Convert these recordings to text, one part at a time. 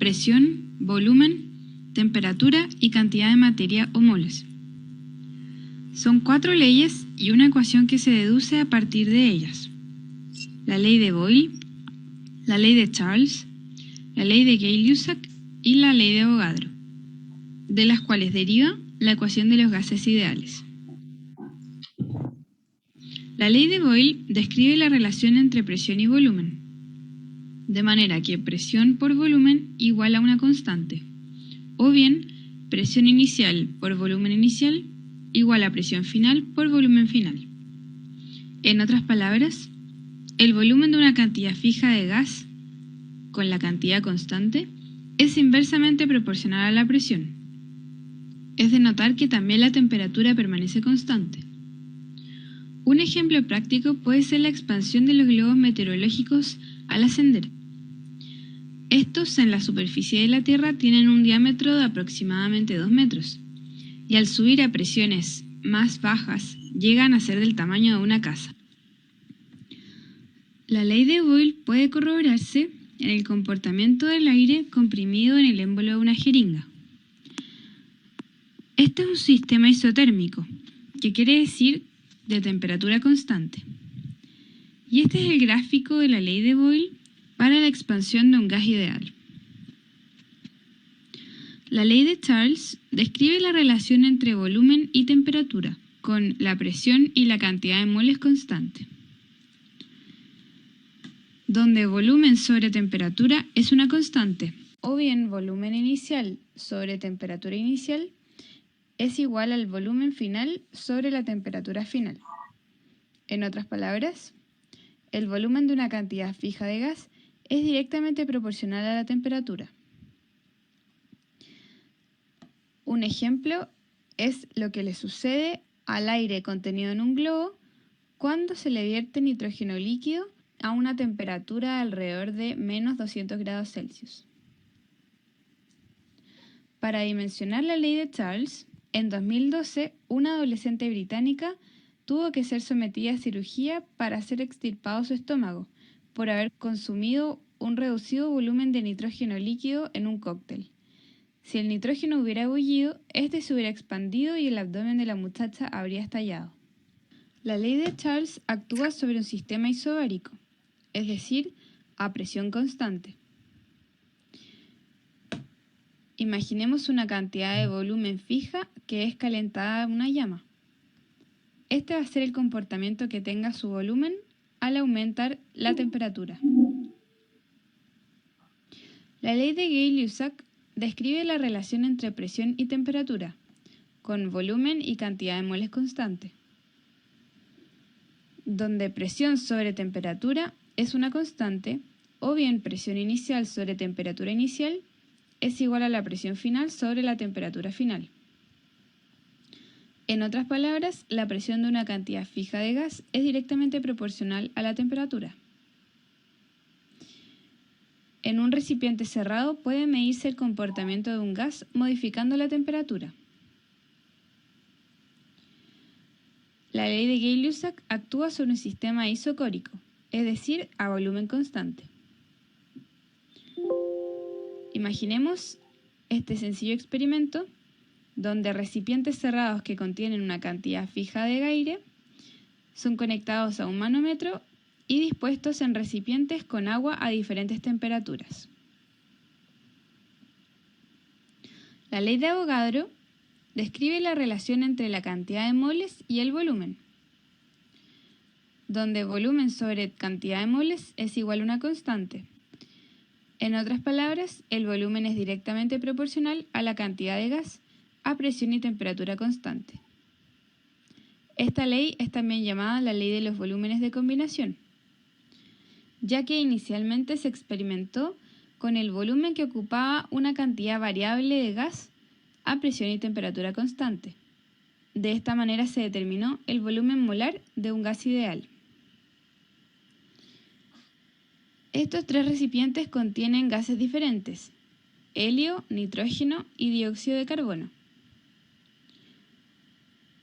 presión, volumen, temperatura y cantidad de materia o moles. Son 4 leyes y una ecuación que se deduce a partir de ellas. La ley de Boyle, la ley de Charles, la ley de Gay-Lussac y la ley de Avogadro, de las cuales deriva la ecuación de los gases ideales. La ley de Boyle describe la relación entre presión y volumen, de manera que presión por volumen igual a una constante, o bien presión inicial por volumen inicial igual a presión final por volumen final. En otras palabras, el volumen de una cantidad fija de gas con la cantidad constante es inversamente proporcional a la presión. Es de notar que también la temperatura permanece constante. Un ejemplo práctico puede ser la expansión de los globos meteorológicos al ascender. Estos en la superficie de la Tierra tienen un diámetro de aproximadamente 2 metros y al subir a presiones más bajas llegan a ser del tamaño de una casa. La ley de Boyle puede corroborarse en el comportamiento del aire comprimido en el émbolo de una jeringa. Este es un sistema isotérmico, que quiere decir de temperatura constante. Y este es el gráfico de la ley de Boyle para la expansión de un gas ideal. La ley de Charles describe la relación entre volumen y temperatura, con la presión y la cantidad de moles constante, donde volumen sobre temperatura es una constante, o bien volumen inicial sobre temperatura inicial es igual al volumen final sobre la temperatura final. En otras palabras, el volumen de una cantidad fija de gas es directamente proporcional a la temperatura. Un ejemplo es lo que le sucede al aire contenido en un globo cuando se le vierte nitrógeno líquido a una temperatura de alrededor de menos 200 grados Celsius. Para dimensionar la ley de Charles, en 2012 una adolescente británica tuvo que ser sometida a cirugía para ser extirpado su estómago por haber consumido un reducido volumen de nitrógeno líquido en un cóctel. Si el nitrógeno hubiera bullido, este se hubiera expandido y el abdomen de la muchacha habría estallado. La ley de Charles actúa sobre un sistema isobárico, es decir, a presión constante. Imaginemos una cantidad de volumen fija que es calentada a una llama. Este va a ser el comportamiento que tenga su volumen al aumentar la temperatura. La ley de Gay-Lussac describe la relación entre presión y temperatura, con volumen y cantidad de moles constante, donde presión sobre temperatura es una constante, o bien presión inicial sobre temperatura inicial es igual a la presión final sobre la temperatura final. En otras palabras, la presión de una cantidad fija de gas es directamente proporcional a la temperatura. En un recipiente cerrado puede medirse el comportamiento de un gas modificando la temperatura. La ley de Gay-Lussac actúa sobre un sistema isocórico, es decir, a volumen constante. Imaginemos este sencillo experimento donde recipientes cerrados que contienen una cantidad fija de aire son conectados a un manómetro y dispuestos en recipientes con agua a diferentes temperaturas. La ley de Avogadro describe la relación entre la cantidad de moles y el volumen, donde volumen sobre cantidad de moles es igual a una constante. En otras palabras, el volumen es directamente proporcional a la cantidad de gas a presión y temperatura constante. Esta ley es también llamada la ley de los volúmenes de combinación, ya que inicialmente se experimentó con el volumen que ocupaba una cantidad variable de gas a presión y temperatura constante. De esta manera se determinó el volumen molar de un gas ideal. Estos 3 recipientes contienen gases diferentes: helio, nitrógeno y dióxido de carbono.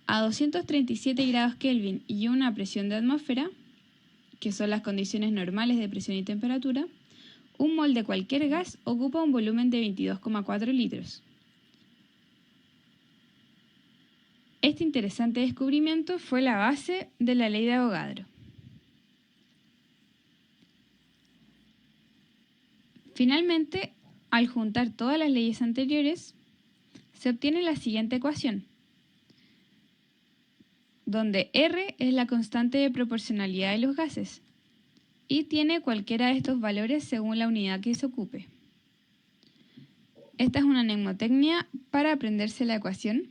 A 237 grados Kelvin y una presión de atmósfera, que son las condiciones normales de presión y temperatura, un mol de cualquier gas ocupa un volumen de 22,4 litros. Este interesante descubrimiento fue la base de la ley de Avogadro. Finalmente, al juntar todas las leyes anteriores, se obtiene la siguiente ecuación, donde R es la constante de proporcionalidad de los gases y tiene cualquiera de estos valores según la unidad que se ocupe. Esta es una mnemotecnia para aprenderse la ecuación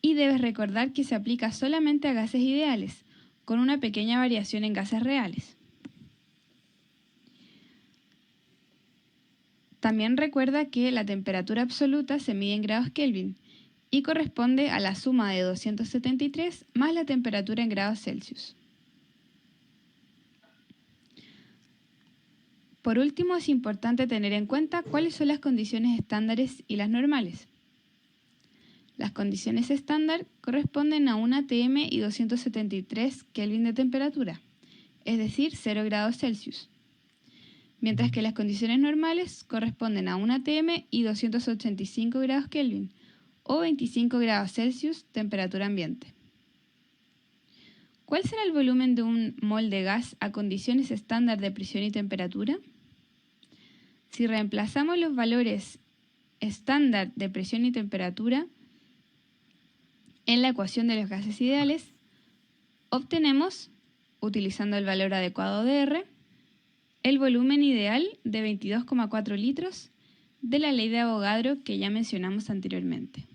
y debes recordar que se aplica solamente a gases ideales, con una pequeña variación en gases reales. También recuerda que la temperatura absoluta se mide en grados Kelvin y corresponde a la suma de 273 más la temperatura en grados Celsius. Por último, es importante tener en cuenta cuáles son las condiciones estándares y las normales. Las condiciones estándar corresponden a 1 atm y 273 Kelvin de temperatura, es decir, 0 grados Celsius. Mientras que las condiciones normales corresponden a 1 atm y 285 grados Kelvin, o 25 grados Celsius, temperatura ambiente. ¿Cuál será el volumen de un mol de gas a condiciones estándar de presión y temperatura? Si reemplazamos los valores estándar de presión y temperatura en la ecuación de los gases ideales, obtenemos, utilizando el valor adecuado de R, el volumen ideal de 22,4 litros de la ley de Avogadro que ya mencionamos anteriormente.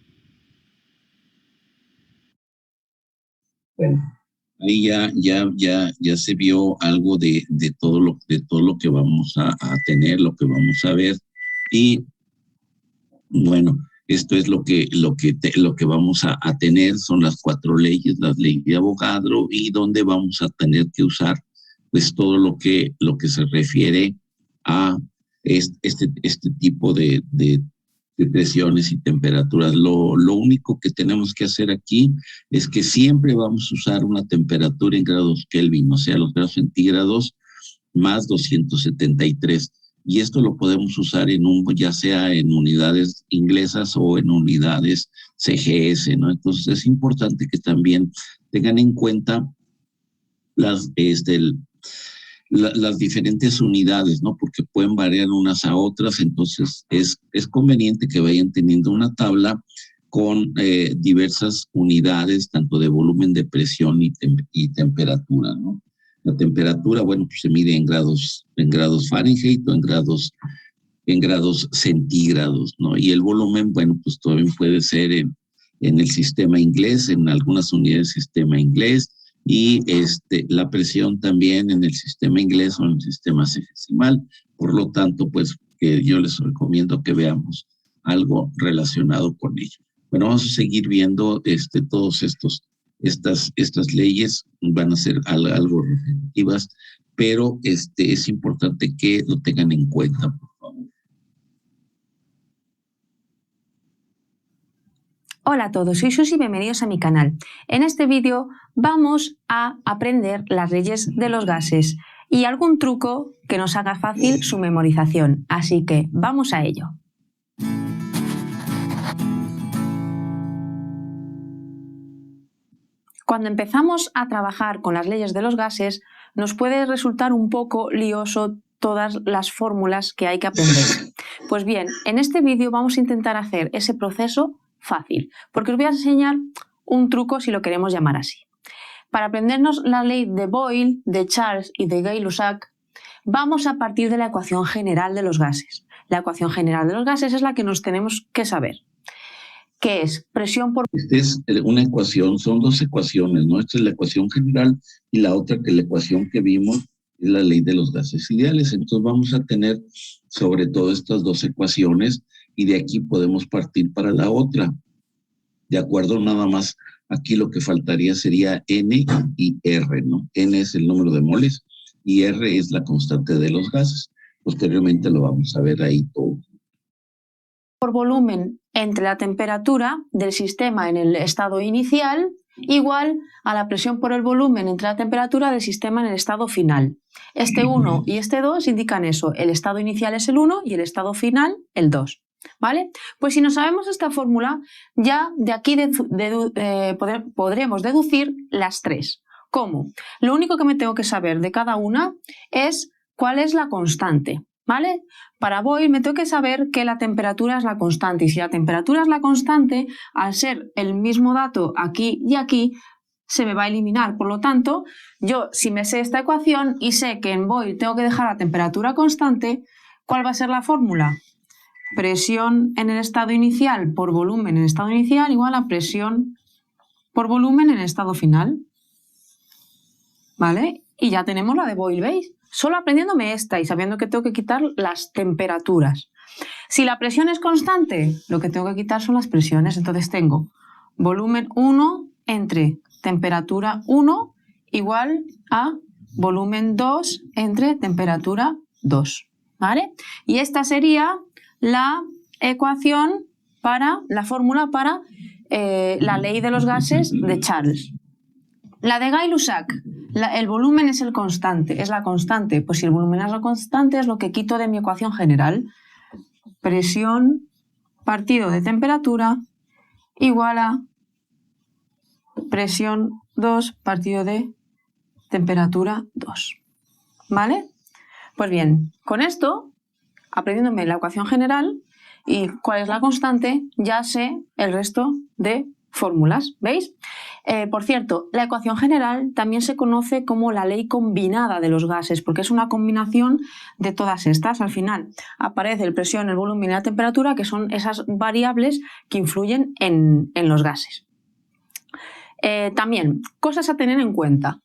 Bueno, ahí ya se vio algo de todo lo que vamos a tener, lo que vamos a ver. Y bueno, esto es lo que vamos a tener, son las 4 leyes, las leyes de Avogadro, y donde vamos a tener que usar pues todo lo que se refiere a este tipo de presiones y temperaturas. Lo único que tenemos que hacer aquí es que siempre vamos a usar una temperatura en grados Kelvin, o sea, los grados centígrados más 273. Y esto lo podemos usar ya sea en unidades inglesas o en unidades CGS, ¿no? Entonces es importante que también tengan en cuenta las diferentes unidades, ¿no? Porque pueden variar unas a otras, entonces es conveniente que vayan teniendo una tabla con diversas unidades, tanto de volumen, de presión y temperatura, ¿no? La temperatura, bueno, pues se mide en grados Fahrenheit o en grados centígrados, ¿no? Y el volumen, bueno, pues también puede ser en el sistema inglés, en algunas unidades del sistema inglés, y la presión también en el sistema inglés o en el sistema sexagesimal. Por lo tanto, pues que yo les recomiendo que veamos algo relacionado con ello. Bueno, vamos a seguir viendo todos estas leyes, van a ser algo repetitivas, pero es importante que lo tengan en cuenta, por favor. Hola a todos, soy Susi y bienvenidos a mi canal. En este vídeo vamos a aprender las leyes de los gases y algún truco que nos haga fácil su memorización, así que vamos a ello. Cuando empezamos a trabajar con las leyes de los gases, nos puede resultar un poco lioso todas las fórmulas que hay que aprender. Pues bien, en este vídeo vamos a intentar hacer ese proceso fácil, porque os voy a enseñar un truco si lo queremos llamar así. Para aprendernos la ley de Boyle, de Charles y de Gay-Lussac, vamos a partir de la ecuación general de los gases. La ecuación general de los gases es la que nos tenemos que saber, que es presión por... Esta es una ecuación, son 2 ecuaciones, ¿no? Esta es la ecuación general y la otra, que la ecuación que vimos, es la ley de los gases ideales. Entonces vamos a tener sobre todo estas 2 ecuaciones y de aquí podemos partir para la otra. De acuerdo, nada más aquí lo que faltaría sería N y R, ¿no? N es el número de moles y R es la constante de los gases. Posteriormente lo vamos a ver ahí todo. Por volumen entre la temperatura del sistema en el estado inicial igual a la presión por el volumen entre la temperatura del sistema en el estado final. Este 1 y este 2 indican eso, el estado inicial es el 1 y el estado final el 2. ¿Vale? Pues si no sabemos esta fórmula, ya de aquí podremos deducir las 3. ¿Cómo? Lo único que me tengo que saber de cada una es cuál es la constante. ¿Vale? Para Boyle me tengo que saber que la temperatura es la constante, y si la temperatura es la constante, al ser el mismo dato aquí y aquí, se me va a eliminar. Por lo tanto, yo si me sé esta ecuación y sé que en Boyle tengo que dejar la temperatura constante, ¿cuál va a ser la fórmula? Presión en el estado inicial por volumen en el estado inicial igual a presión por volumen en el estado final. ¿Vale? Y ya tenemos la de Boyle, ¿veis? Solo aprendiéndome esta y sabiendo que tengo que quitar las temperaturas. Si la presión es constante, lo que tengo que quitar son las presiones. Entonces tengo volumen 1 entre temperatura 1 igual a volumen 2 entre temperatura 2. ¿Vale? Y esta sería la ecuación para, la fórmula para la ley de los gases de Charles. La de Gay-Lussac, el volumen es el constante, es la constante. Pues si el volumen es la constante, es lo que quito de mi ecuación general. Presión partido de temperatura igual a presión 2 partido de temperatura 2. ¿Vale? Pues bien, con esto, aprendiéndome la ecuación general y cuál es la constante, ya sé el resto de fórmulas. ¿Veis? Por cierto, la ecuación general también se conoce como la ley combinada de los gases, porque es una combinación de todas estas. Al final aparece el presión, el volumen y la temperatura, que son esas variables que influyen en los gases. También, cosas a tener en cuenta.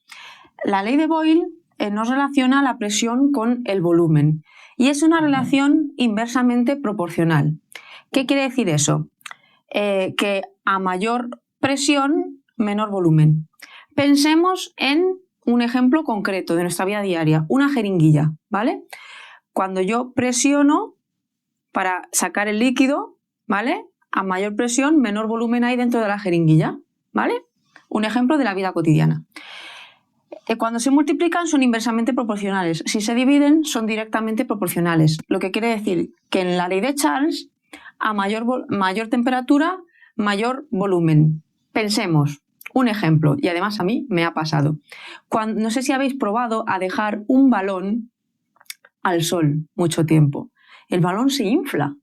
La ley de Boyle nos relaciona la presión con el volumen y es una relación inversamente proporcional. ¿Qué quiere decir eso? Que a mayor presión, menor volumen. Pensemos en un ejemplo concreto de nuestra vida diaria, una jeringuilla, ¿vale? Cuando yo presiono para sacar el líquido, ¿vale? A mayor presión, menor volumen hay dentro de la jeringuilla, ¿vale? Un ejemplo de la vida cotidiana. Cuando se multiplican son inversamente proporcionales, si se dividen son directamente proporcionales, lo que quiere decir que en la ley de Charles, a mayor temperatura, mayor volumen. Pensemos, un ejemplo, y además a mí me ha pasado. No sé si habéis probado a dejar un balón al sol mucho tiempo. El balón se infla,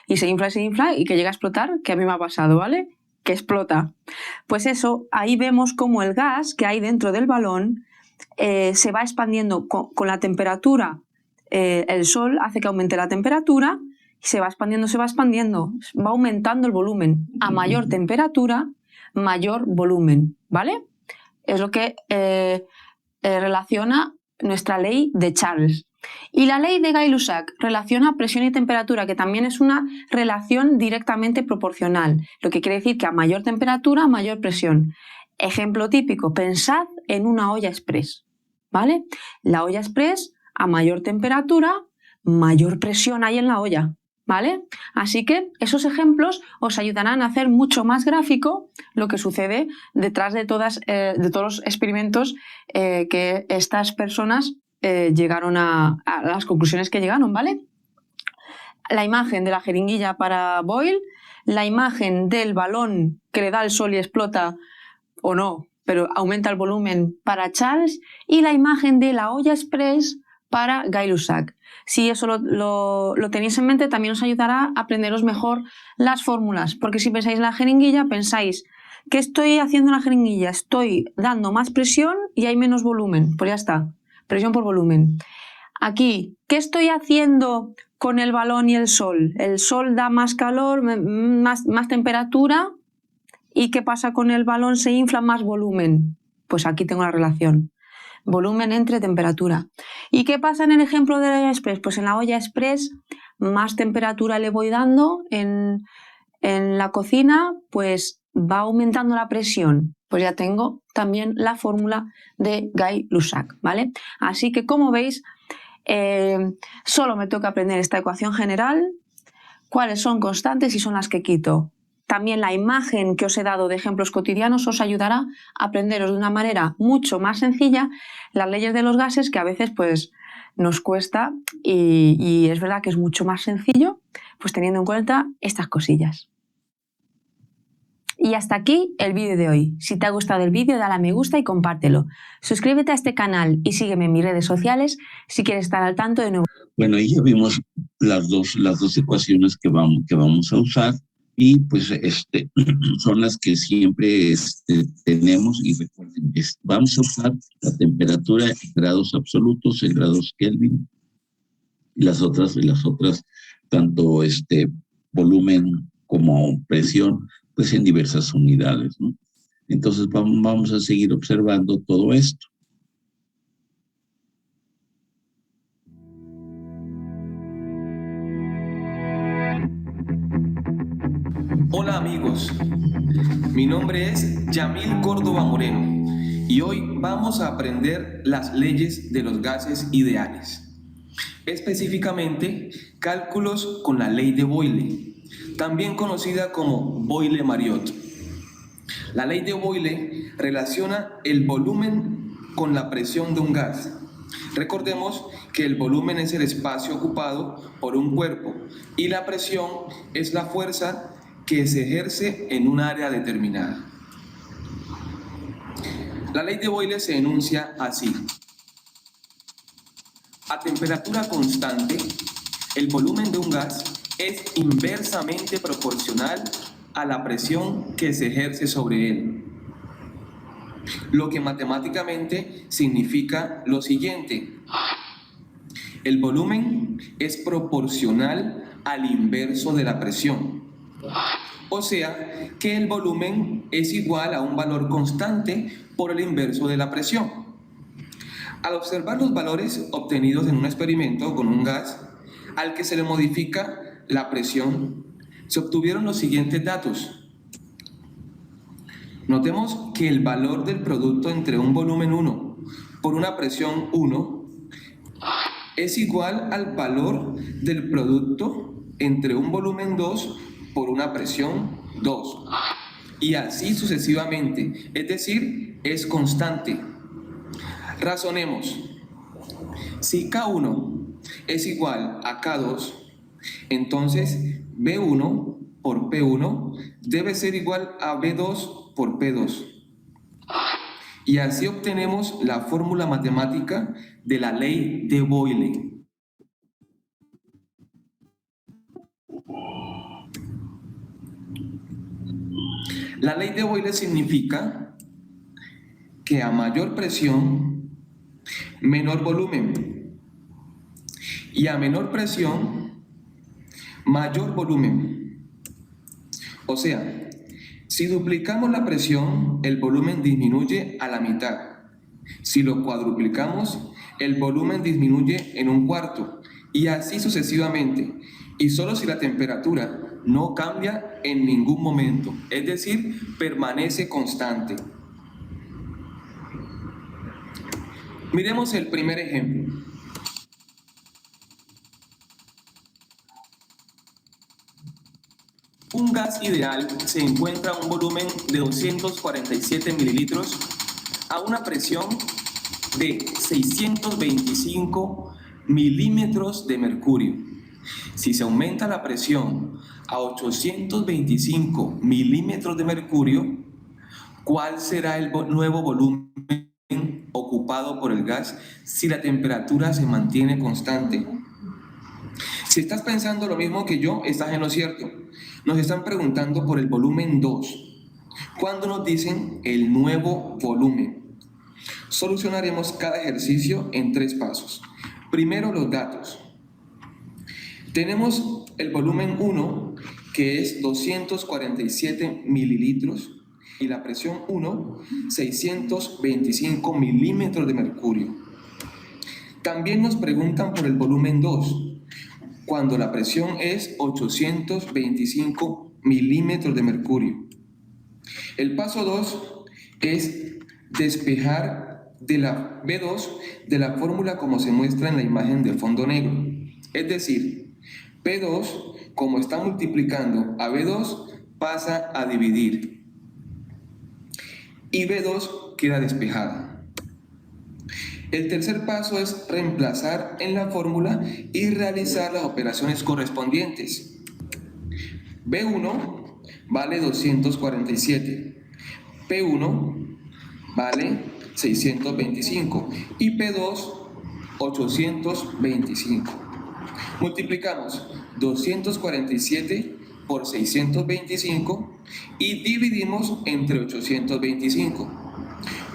y se infla, y que llega a explotar, que a mí me ha pasado, ¿vale? Que explota. Pues eso, ahí vemos cómo el gas que hay dentro del balón se va expandiendo con la temperatura. El sol hace que aumente la temperatura, se va expandiendo, va aumentando el volumen. A mayor temperatura, mayor volumen, ¿vale? Es lo que relaciona nuestra ley de Charles. Y la ley de Gay-Lussac relaciona presión y temperatura, que también es una relación directamente proporcional, lo que quiere decir que a mayor temperatura, mayor presión. Ejemplo típico, pensad en una olla express, ¿vale? La olla express, a mayor temperatura, mayor presión hay en la olla, ¿vale? Así que esos ejemplos os ayudarán a hacer mucho más gráfico lo que sucede detrás de todos los experimentos que estas personas llegaron a las conclusiones que llegaron, ¿vale? La imagen de la jeringuilla para Boyle, la imagen del balón que le da el sol y explota o no, pero aumenta el volumen para Charles, y la imagen de la olla express para Gay-Lussac. Si eso lo tenéis en mente, también os ayudará a aprenderos mejor las fórmulas, porque si pensáis en la jeringuilla, pensáis, ¿qué estoy haciendo en la jeringuilla? Estoy dando más presión y hay menos volumen, pues ya está, presión por volumen. Aquí, ¿qué estoy haciendo con el balón y el sol? El sol da más calor, más temperatura. ¿Y qué pasa con el balón? Se infla, más volumen. Pues aquí tengo la relación. Volumen entre temperatura. ¿Y qué pasa en el ejemplo de la olla express? Pues en la olla express más temperatura le voy dando en la cocina, pues va aumentando la presión. Pues ya tengo también la fórmula de Gay-Lussac, ¿vale? Así que como veis, solo me toca aprender esta ecuación general, cuáles son constantes y son las que quito. También la imagen que os he dado de ejemplos cotidianos os ayudará a aprenderos de una manera mucho más sencilla las leyes de los gases, que a veces pues nos cuesta y es verdad que es mucho más sencillo pues teniendo en cuenta estas cosillas. Y hasta aquí el vídeo de hoy. Si te ha gustado el vídeo, dale a me gusta y compártelo. Suscríbete a este canal y sígueme en mis redes sociales si quieres estar al tanto de nuevos. Bueno, ahí ya vimos las dos ecuaciones que vamos a usar y pues son las que siempre tenemos, y recuerden, vamos a usar la temperatura en grados absolutos, en grados Kelvin, y las otras tanto volumen como presión, pues en diversas unidades, ¿no? Entonces vamos a seguir observando todo esto. Hola amigos, mi nombre es Yamil Córdoba Moreno y hoy vamos a aprender las leyes de los gases ideales. Específicamente, cálculos con la ley de Boyle, también conocida como Boyle-Mariotte. La ley de Boyle relaciona el volumen con la presión de un gas. Recordemos que el volumen es el espacio ocupado por un cuerpo y la presión es la fuerza que se ejerce en un área determinada. La ley de Boyle se enuncia así. A temperatura constante, el volumen de un gas es inversamente proporcional a la presión que se ejerce sobre él. Lo que matemáticamente significa lo siguiente. El volumen es proporcional al inverso de la presión. O sea, que el volumen es igual a un valor constante por el inverso de la presión. Al observar los valores obtenidos en un experimento con un gas al que se le modifica la presión, se obtuvieron los siguientes datos. Notemos que el valor del producto entre un volumen 1 por una presión 1 es igual al valor del producto entre un volumen 2 por una presión 2. Y así sucesivamente, es decir, es constante. Razonemos. Si K1 es igual a K2, entonces B1 por P1 debe ser igual a B2 por P2. Y así obtenemos la fórmula matemática de la ley de Boyle. La ley de Boyle significa que a mayor presión, menor volumen, y a menor presión, mayor volumen. O sea, si duplicamos la presión, el volumen disminuye a la mitad. Si lo cuadruplicamos, el volumen disminuye en un cuarto, y así sucesivamente. Y solo si la temperatura no cambia en ningún momento, es decir, permanece constante. Miremos el primer ejemplo. Un gas ideal se encuentra a un volumen de 247 mililitros a una presión de 625 milímetros de mercurio. Si se aumenta la presión a 825 milímetros de mercurio, ¿cuál será el nuevo volumen ocupado por el gas si la temperatura se mantiene constante? Si estás pensando lo mismo que yo, estás en lo cierto. Nos están preguntando por el volumen 2. ¿Cuándo nos dicen el nuevo volumen? Solucionaremos cada ejercicio en 3 pasos. Primero, los datos. Tenemos el volumen 1, que es 247 mililitros, y la presión 1, 625 milímetros de mercurio. También nos preguntan por el volumen 2, cuando la presión es 825 milímetros de mercurio. El paso 2 es despejar de la B2 de la fórmula como se muestra en la imagen de fondo negro. Es decir, P2, como está multiplicando a B2, pasa a dividir y B2 queda despejada. El tercer paso es reemplazar en la fórmula y realizar las operaciones correspondientes. B1 vale 247, P1 vale 625 y P2 825. Multiplicamos 247 por 625 y dividimos entre 825.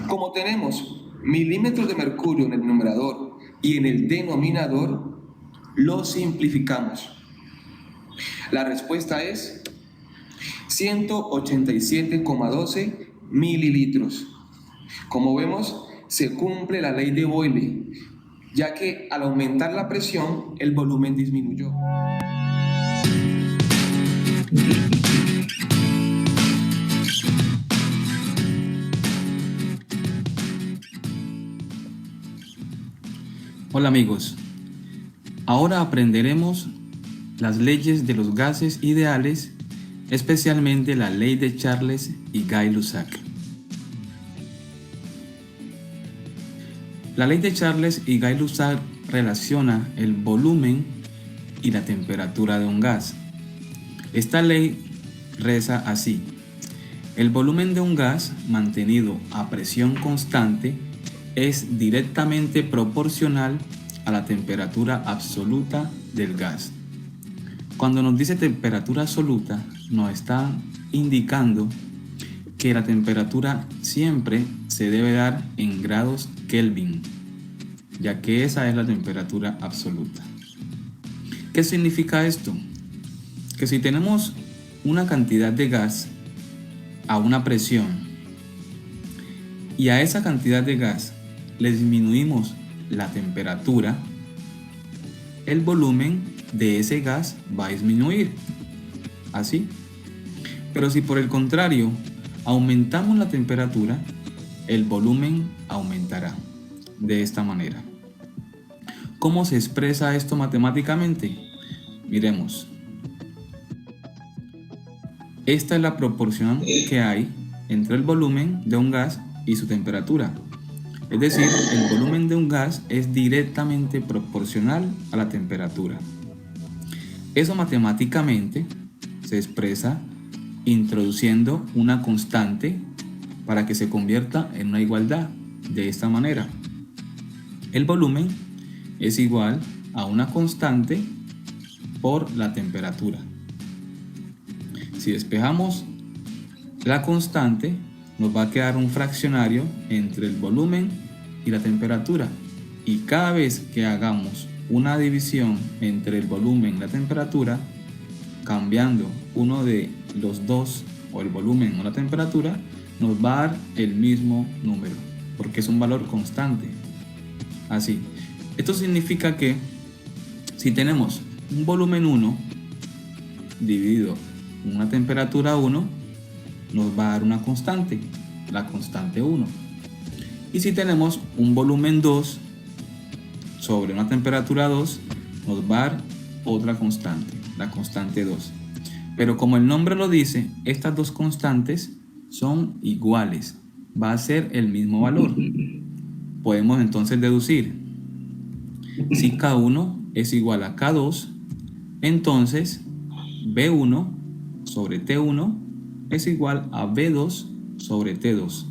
Como tenemos milímetros de mercurio en el numerador y en el denominador, lo simplificamos. La respuesta es 187,12 mililitros. Como vemos, se cumple la ley de Boyle, ya que al aumentar la presión, el volumen disminuyó. Hola amigos, ahora aprenderemos las leyes de los gases ideales, especialmente la ley de Charles y Gay-Lussac. La ley de Charles y Gay-Lussac relaciona el volumen y la temperatura de un gas. Esta ley reza así: el volumen de un gas mantenido a presión constante es directamente proporcional a la temperatura absoluta del gas. Cuando nos dice temperatura absoluta, nos está indicando que la temperatura siempre se debe dar en grados Kelvin, ya que esa es la temperatura absoluta. ¿Qué significa esto? Que si tenemos una cantidad de gas a una presión y a esa cantidad de gas le disminuimos la temperatura, el volumen de ese gas va a disminuir, así. Pero si por el contrario aumentamos la temperatura, el volumen aumentará de esta manera. ¿Cómo se expresa esto matemáticamente? Miremos. Esta es la proporción que hay entre el volumen de un gas y su temperatura. Es decir, el volumen de un gas es directamente proporcional a la temperatura. Eso matemáticamente se expresa introduciendo una constante para que se convierta en una igualdad de esta manera. El volumen es igual a una constante por la temperatura. Si despejamos la constante, nos va a quedar un fraccionario entre el volumen y la temperatura. Y cada vez que hagamos una división entre el volumen y la temperatura, cambiando uno de los dos, o el volumen o la temperatura, nos va a dar el mismo número, porque es un valor constante. Así. Esto significa que si tenemos un volumen 1 dividido en una temperatura 1, nos va a dar una constante, la constante 1. Y si tenemos un volumen 2 sobre una temperatura 2, nos va a dar otra constante, la constante 2. Pero como el nombre lo dice, estas dos constantes son iguales, va a ser el mismo valor. Podemos entonces deducir: si K1 es igual a K2, entonces B1 sobre T1 es igual a B2 sobre T2,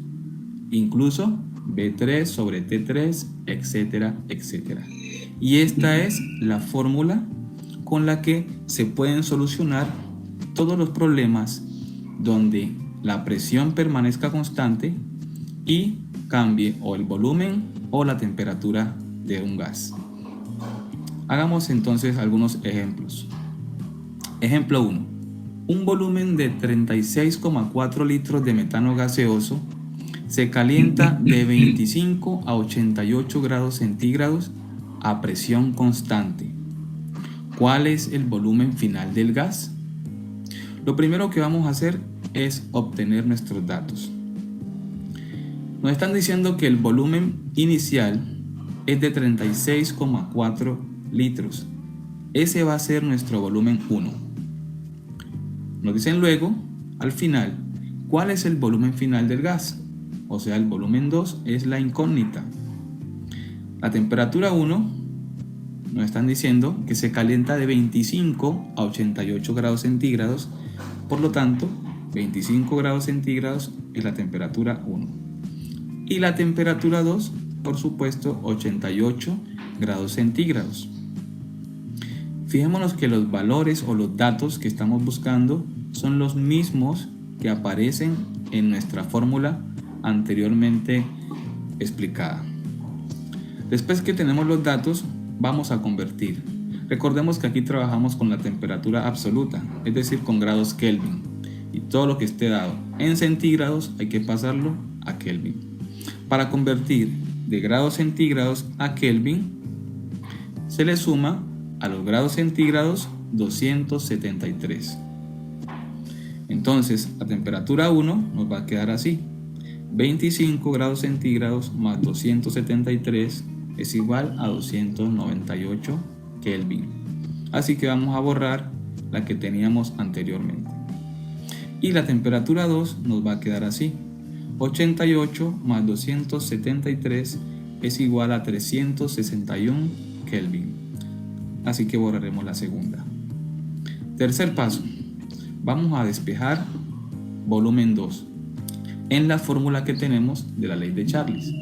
incluso B3 sobre T3, etcétera, etcétera. Y esta es la fórmula con la que se pueden solucionar todos los problemas donde la presión permanezca constante y cambie o el volumen o la temperatura de un gas. Hagamos entonces algunos ejemplos. Ejemplo 1. Un volumen de 36,4 litros de metano gaseoso se calienta de 25 a 88 grados centígrados a presión constante. ¿Cuál es el volumen final del gas? Lo primero que vamos a hacer es obtener nuestros datos. Nos están diciendo que el volumen inicial es de 36,4 litros. Ese va a ser nuestro volumen 1. Nos dicen luego al final, ¿cuál es el volumen final del gas? O sea, el volumen 2 es la incógnita. La temperatura 1 nos están diciendo que se calienta de 25 a 88 grados centígrados. Por lo tanto, 25 grados centígrados es la temperatura 1. Y la temperatura 2, por supuesto, 88 grados centígrados. Fijémonos que los valores o los datos que estamos buscando son los mismos que aparecen en nuestra fórmula anteriormente explicada. Después que tenemos los datos, vamos a convertir. Recordemos que aquí trabajamos con la temperatura absoluta, es decir, con grados Kelvin. Y todo lo que esté dado en centígrados hay que pasarlo a Kelvin. Para convertir de grados centígrados a Kelvin, se le suma a los grados centígrados 273. Entonces, la temperatura 1 nos va a quedar así. 25 grados centígrados más 273 es igual a 298 Kelvin. Así que vamos a borrar la que teníamos anteriormente. Y la temperatura 2 nos va a quedar así. 88 más 273 es igual a 361 Kelvin. Así que borraremos la segunda. Tercer paso. Vamos a despejar volumen 2 en la fórmula que tenemos de la ley de Charles.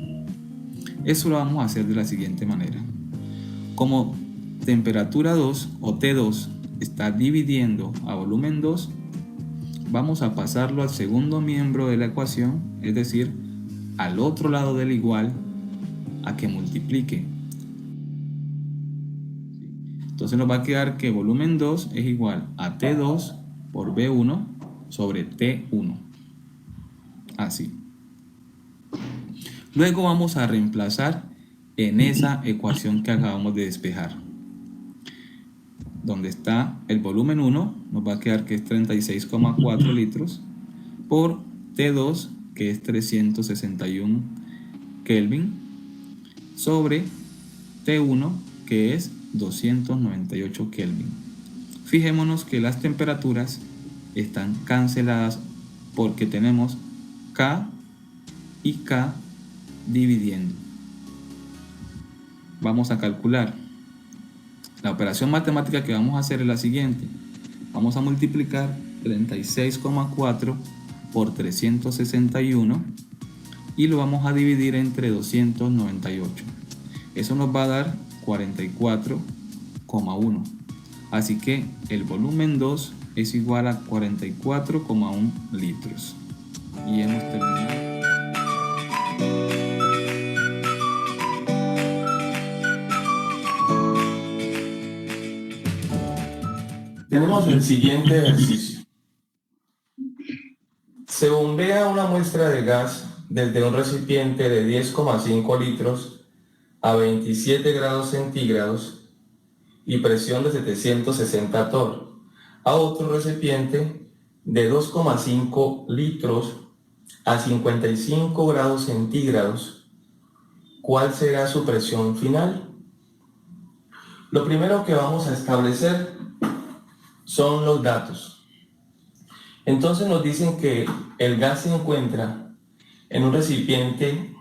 Eso lo vamos a hacer de la siguiente manera. Como temperatura 2 o T2 está dividiendo a volumen 2, vamos a pasarlo al segundo miembro de la ecuación, es decir, al otro lado del igual, a que multiplique. Entonces nos va a quedar que volumen 2 es igual a T2 por B1 sobre T1. Así. Luego vamos a reemplazar en esa ecuación que acabamos de despejar. Donde está el volumen 1, nos va a quedar que es 36,4 litros por T2, que es 361 Kelvin, sobre T1, que es 298 Kelvin. Fijémonos que las temperaturas están canceladas porque tenemos K y K dividiendo. Vamos a calcular. La operación matemática que vamos a hacer es la siguiente. Vamos a multiplicar 36,4 por 361 y lo vamos a dividir entre 298. Eso nos va a dar 44,1. Así que el volumen 2 es igual a 44,1 litros. Y hemos terminado. Tenemos el siguiente ejercicio. Se bombea una muestra de gas desde un recipiente de 10,5 litros a 27 grados centígrados y presión de 760 torr a otro recipiente de 2,5 litros a 55 grados centígrados. ¿Cuál será su presión final? Lo primero que vamos a establecer son los datos. Entonces nos dicen que el gas se encuentra en un recipiente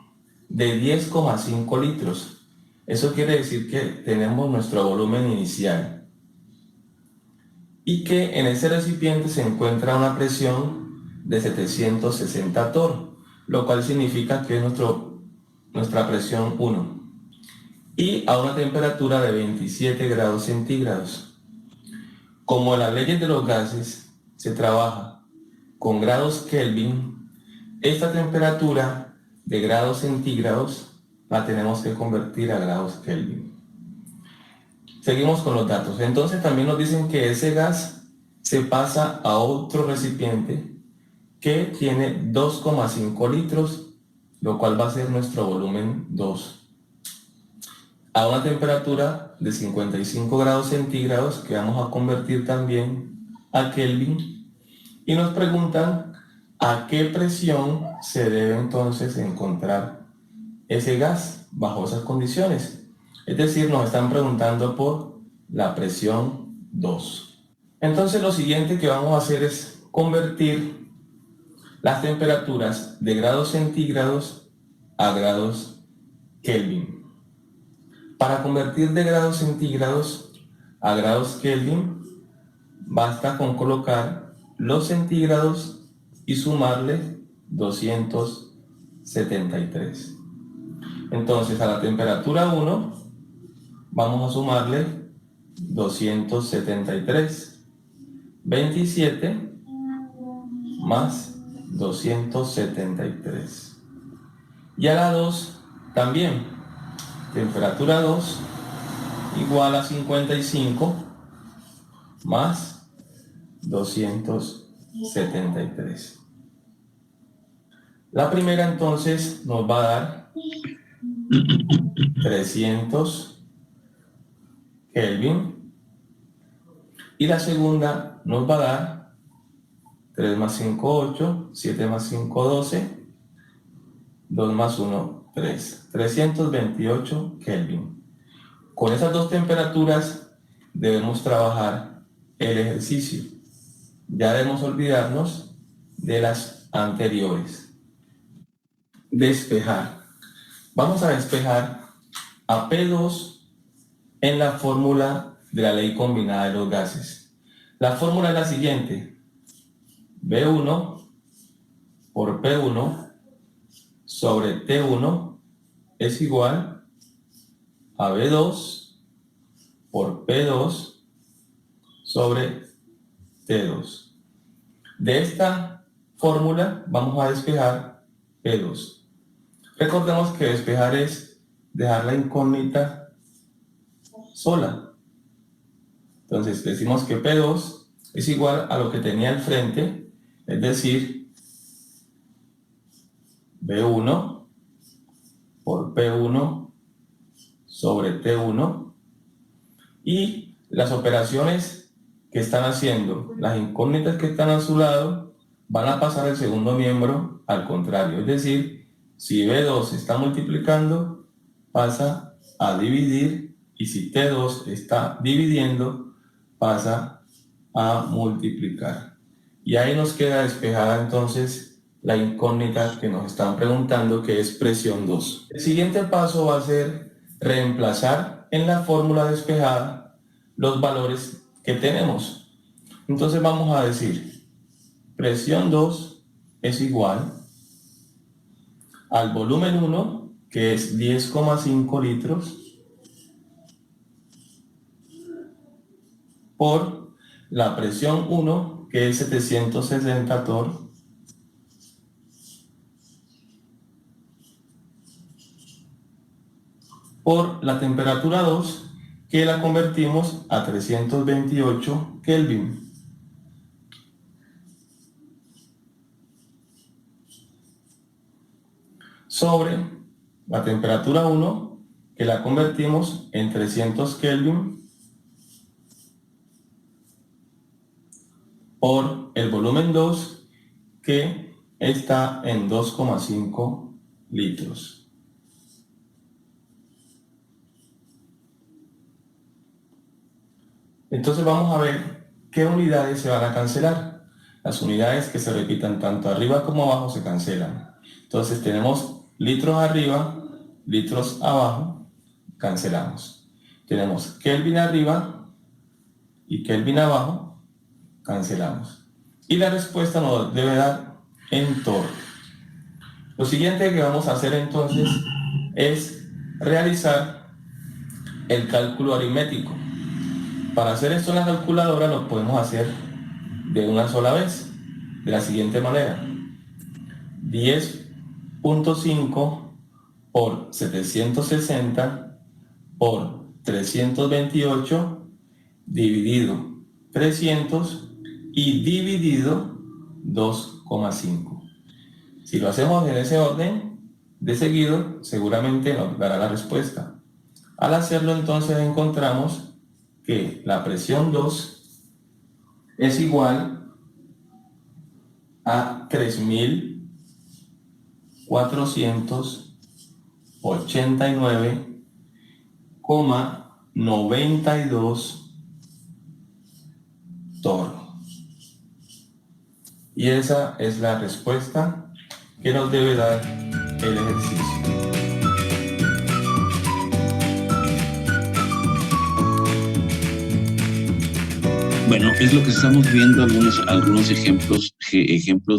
de 10,5 litros. Eso quiere decir que tenemos nuestro volumen inicial y que en ese recipiente se encuentra una presión de 760 torr, lo cual significa que es nuestra presión 1, y a una temperatura de 27 grados centígrados. Como en las leyes de los gases se trabaja con grados Kelvin, esta temperatura de grados centígrados la tenemos que convertir a grados Kelvin. Seguimos con los datos. Entonces también nos dicen que ese gas se pasa a otro recipiente que tiene 2,5 litros, lo cual va a ser nuestro volumen 2. A una temperatura de 55 grados centígrados que vamos a convertir también a Kelvin, y nos preguntan a qué presión se debe entonces encontrar ese gas bajo esas condiciones. Es decir, nos están preguntando por la presión 2. Entonces lo siguiente que vamos a hacer es convertir las temperaturas de grados centígrados a grados Kelvin. Para convertir de grados centígrados a grados Kelvin, basta con colocar los centígrados y sumarle 273. Entonces, a la temperatura 1 vamos a sumarle 273. 27 más 273. Y a la 2 también. Temperatura 2 igual a 55 más 273. La primera entonces nos va a dar 300 Kelvin y la segunda nos va a dar 3 más 5, 8, 7 más 5, 12, 2 más 1, 3. 328 Kelvin. Con esas dos temperaturas debemos trabajar el ejercicio. Ya debemos olvidarnos de las anteriores. Despejar. Vamos a despejar a P2 en la fórmula de la ley combinada de los gases. La fórmula es la siguiente. B1 por P1 sobre T1 es igual a B2 por P2 sobre T2. De esta fórmula vamos a despejar P2. Recordemos que despejar es dejar la incógnita sola. Entonces decimos que P2 es igual a lo que tenía al frente, es decir, B1 por P1 sobre T1, y las operaciones que están haciendo, las incógnitas que están a su lado, van a pasar el segundo miembro al contrario, es decir, si B2 está multiplicando, pasa a dividir, y si T2 está dividiendo, pasa a multiplicar. Y ahí nos queda despejada entonces la incógnita que nos están preguntando, que es presión 2. El siguiente paso va a ser reemplazar en la fórmula despejada los valores que tenemos. Entonces vamos a decir, presión 2 es igual al volumen 1, que es 10,5 litros, por la presión 1, que es 760 torr, por la temperatura 2, que la convertimos a 328 Kelvin. Sobre la temperatura 1, que la convertimos en 300 Kelvin, por el volumen 2, que está en 2,5 litros. Entonces vamos a ver qué unidades se van a cancelar. Las unidades que se repitan tanto arriba como abajo se cancelan. Entonces tenemos litros arriba, litros abajo, cancelamos. Tenemos Kelvin arriba y Kelvin abajo, cancelamos. Y la respuesta nos debe dar en torr. Lo siguiente que vamos a hacer entonces es realizar el cálculo aritmético. Para hacer esto en la calculadora lo podemos hacer de una sola vez, de la siguiente manera. 10.5 por 760 por 328 dividido 300 y dividido 2,5. Si lo hacemos en ese orden de seguido, seguramente nos dará la respuesta. Al hacerlo entonces encontramos que la presión 2 es igual a 3.489,92 torr. Y esa es la respuesta que nos debe dar el ejercicio. Bueno, es lo que estamos viendo, algunos ejemplos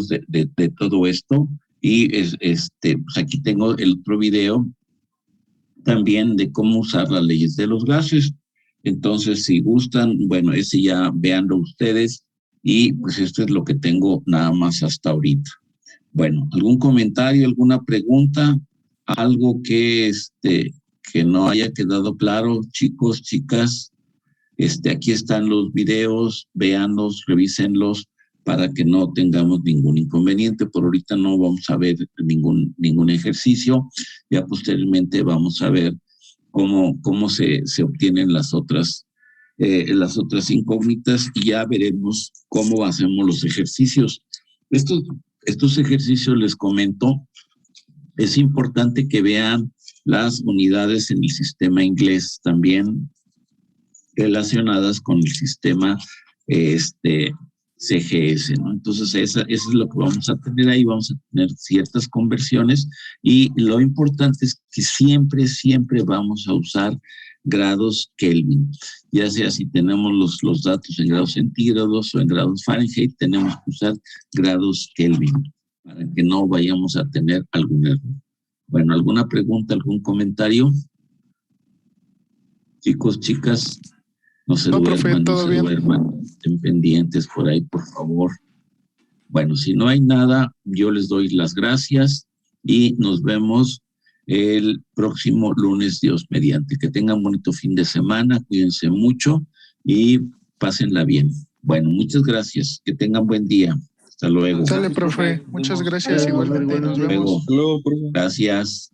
de todo esto. Y pues aquí tengo el otro video también de cómo usar las leyes de los gases. Entonces, si gustan, bueno, ese ya véanlo ustedes. Y pues esto es lo que tengo nada más hasta ahorita. Bueno, ¿algún comentario, alguna pregunta? Algo que no haya quedado claro, chicos, chicas. Aquí están los videos, véanlos, revísenlos para que no tengamos ningún inconveniente. Por ahorita no vamos a ver ningún ejercicio. Ya posteriormente vamos a ver cómo se obtienen las otras incógnitas y ya veremos cómo hacemos los ejercicios. Estos ejercicios, les comento, es importante que vean las unidades en el sistema inglés también relacionadas con el sistema CGS, ¿no? Entonces, eso es lo que vamos a tener ahí. Vamos a tener ciertas conversiones y lo importante es que siempre vamos a usar grados Kelvin. Ya sea si tenemos los datos en grados centígrados o en grados Fahrenheit, tenemos que usar grados Kelvin para que no vayamos a tener algún error. Bueno, ¿alguna pregunta, algún comentario? Chicos, chicas, no se duerman, estén pendientes por ahí, por favor. Bueno, si no hay nada, yo les doy las gracias y nos vemos el próximo lunes, Dios mediante. Que tengan bonito fin de semana, cuídense mucho y pásenla bien. Bueno, muchas gracias, que tengan buen día. Hasta luego. Sale, profe. Muchas gracias, igualmente. Nos vemos. Luego. Gracias.